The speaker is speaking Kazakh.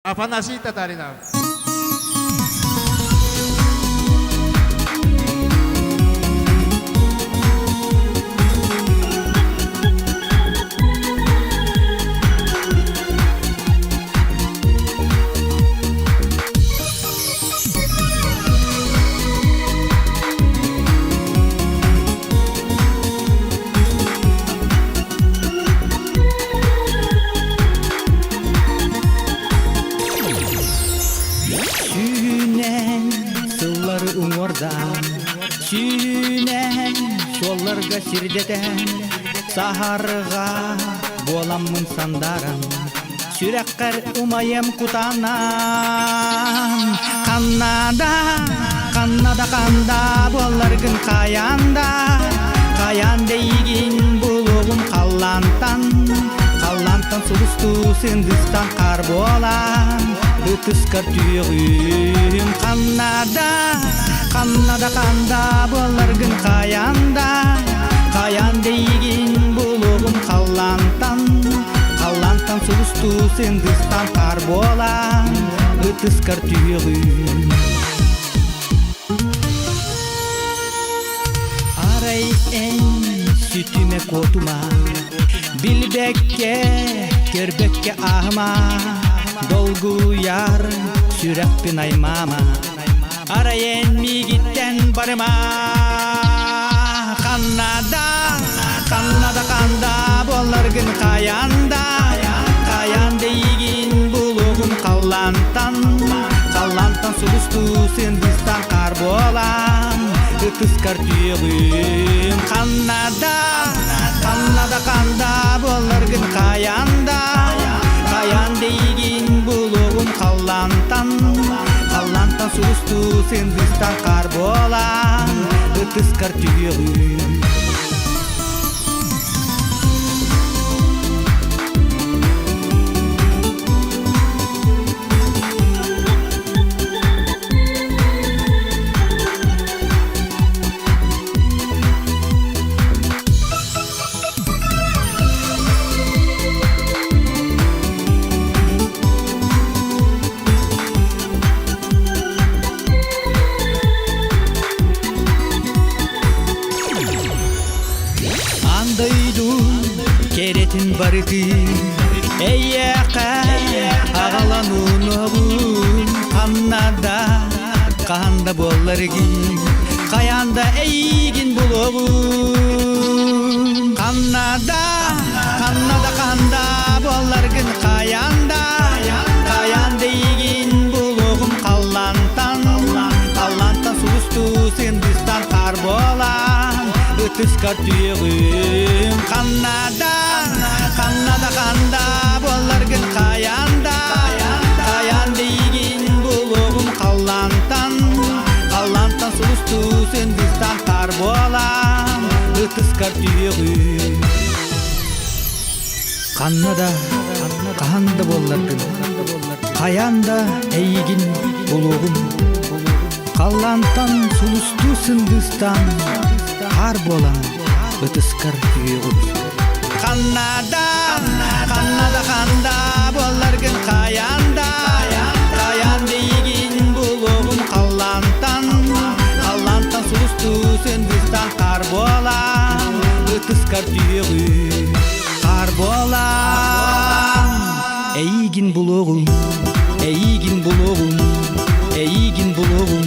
Афанасий Татаринов. Сүйнен шолларға сирдетен сахарға боламын сандарым сүрәккәр умайым кутанан Каннада боларгын каян дейгин булугум қаллантан сулусту сындыстан қар болам Үтіскар түйігім Каннада боларгын каян дейгин булугум қаллантан сулусту сындыстан қар болам Үтіскар түйігім Арай эн сүтіме котума Билбекке, кербекке ахма Долгу яр, сүрәкпін аймама Арайен мигиттен барыма Каннада боларгын каян дейгин булугум қаллантан сулусту сындыстан қар болам Үтіскар түйігім Каннада боларгын каян дейгин булугум қаллантан сулусту сындыстан қар болам Үтіскар түйігім Керетин барыты Эйяқа ағалануынығын Қанда боларгин Қаянда эйгин бұлығын Қанда боларгин Қаян дейгин бұлығын Қаллантан сулусту сындыстан қар болам Үтіскар түйігім Каннада боларгын каян дейгин булугум қаллантан сулусту сындыстан қар болам Үтіскар түйігім Каннада боларгын каянда эйгин булугум қаллантан сулусту сындыстан қар болам Үтіскар түйігім Каннада боларгын каян дейгин булугум қаллантан сулусту сындыстан қар болам Үтіскар түйігім қар болам эйгин булугум